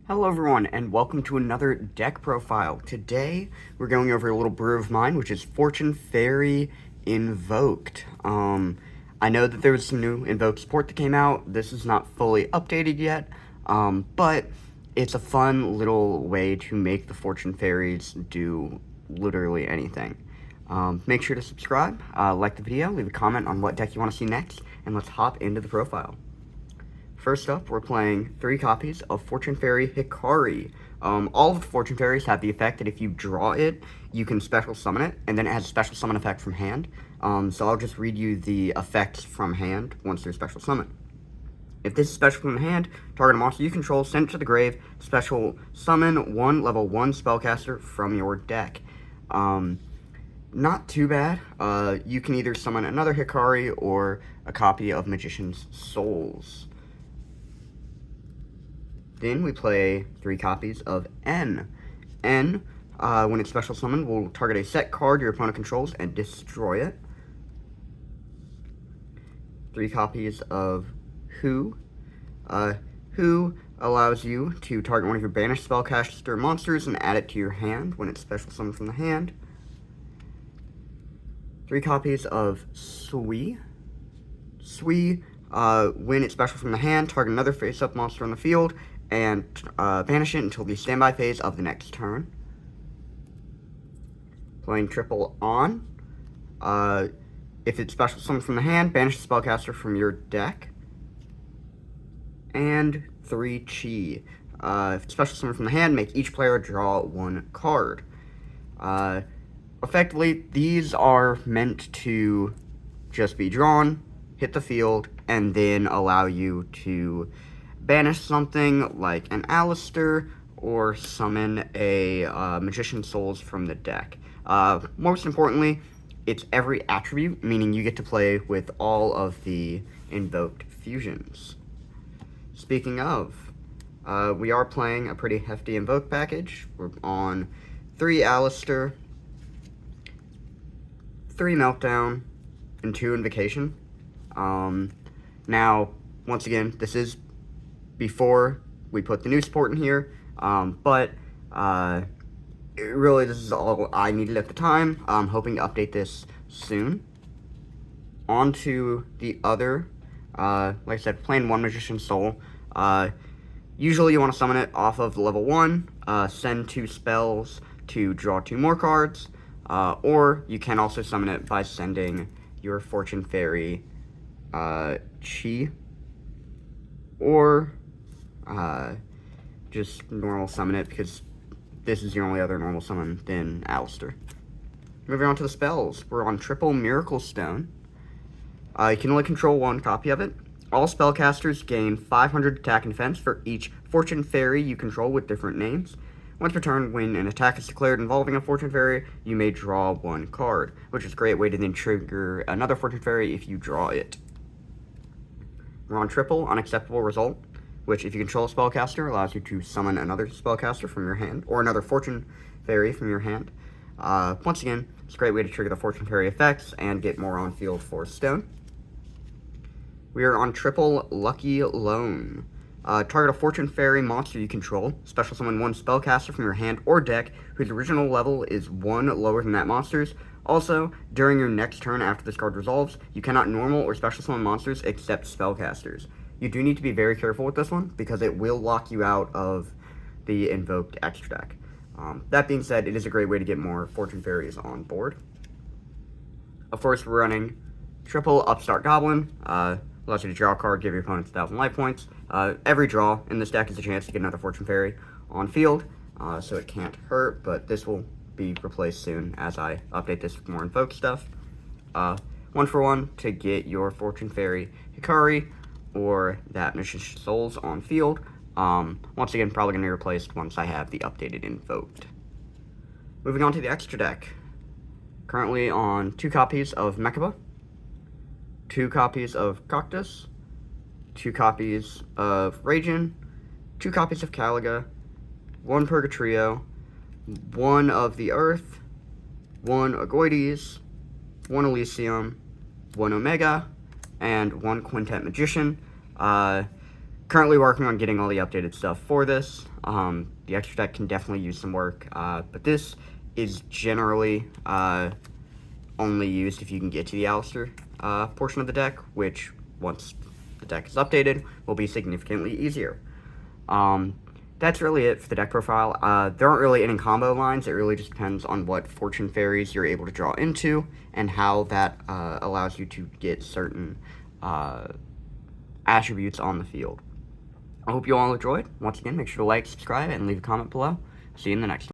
Hello everyone, and welcome to another deck profile. Today, we're going over a little brew of mine, which is Fortune Fairy Invoked. I know that there was some new Invoked support that came out. This is not fully updated yet, but it's a fun little way to make the Fortune Fairies do literally anything. Make sure to subscribe, like the video, leave a comment on what deck you want to see next, and let's hop into the profile. First up, we're playing 3 copies of Fortune Fairy Hikari. All of the Fortune Fairies have the effect that if you draw it, you can special summon it, and then it has a special summon effect from hand. So I'll just read you the effects from hand once they're special summoned. If this is special from hand, target a monster you control, send it to the grave, special summon one level 1 spellcaster from your deck. Not too bad. You can either summon another Hikari or a copy of Magician's Souls. Then we play 3 copies of N. N, when it's special summoned, will target a set card your opponent controls and destroy it. 3 copies of Who. Who allows you to target one of your banished spellcaster monsters and add it to your hand when it's special summoned from the hand. 3 copies of Sui. Sui, when it's special from the hand, target another face-up monster on the field and banish it until the standby phase of the next turn. Playing triple on. If it's special summoned from the hand, banish the spellcaster from your deck. And 3 Chi. If it's special summoned from the hand, make each player draw 1 card. Effectively, these are meant to just be drawn, hit the field, and then allow you to banish something like an Alistair or summon a Magician's Souls from the deck. Most importantly, it's every attribute, meaning you get to play with all of the invoked fusions. Speaking of, we are playing a pretty hefty invoke package. We're on 3 Alistair, 3 Meltdown, and 2 Invocation. Now, once again, this is before we put the new support in here, but really this is all I needed at the time. I'm hoping to update this soon. On to the other, like I said, playing 1 Magician's Soul. Usually you want to summon it off of level 1, send 2 spells to draw 2 more cards, or you can also summon it by sending your Fortune Fairy Chi, or just normal summon it, because this is your only other normal summon than Alistair. Moving on to the spells, we're on triple Miracle Stone. You can only control 1 copy of it. All spellcasters gain 500 attack and defense for each Fortune Fairy you control with different names. Once per turn, when an attack is declared involving a Fortune Fairy, you may draw 1 card, which is a great way to then trigger another Fortune Fairy if you draw it. We're on triple Unacceptable Result, which, if you control a spellcaster, allows you to summon another spellcaster from your hand, or another Fortune Fairy from your hand. Once again, it's a great way to trigger the Fortune Fairy effects and get more on field for stone. We are on triple Lucky Loan. Target a Fortune Fairy monster you control. Special summon 1 spellcaster from your hand or deck whose original level is 1 lower than that monster's. Also, during your next turn after this card resolves, you cannot normal or special summon monsters except spellcasters. You do need to be very careful with this one, because it will lock you out of the invoked extra deck. That being said, it is a great way to get more Fortune Fairies on board. Of course, we're running triple Upstart Goblin. Allows you to draw a card, give your opponents 1,000 life points. Every draw in this deck is a chance to get another Fortune Fairy on field, so it can't hurt, but this will be replaced soon as I update this with more invoked stuff. 1 for 1 to get your Fortune Fairy Hikari or that Magician's Souls on field. Once again, probably going to be replaced once I have the updated invoked. Moving on to the extra deck. Currently on 2 copies of Mechaba, 2 copies of Cactus, 2 copies of Ragin, 2 copies of Caliga, 1 Purgatrio, 1 of the Earth, 1 Agoides, 1 Elysium, 1 Omega, and 1 Quintet Magician. currently working on getting all the updated stuff for this. The extra deck can definitely use some work, but this is generally only used if you can get to the Alistair portion of the deck, which, once the deck is updated, will be significantly easier. That's really it for the deck profile. There aren't really any combo lines. It really just depends on what Fortune Fairies you're able to draw into and how that allows you to get certain attributes on the field. I hope you all enjoyed. Once again, make sure to like, subscribe, and leave a comment below. See you in the next one.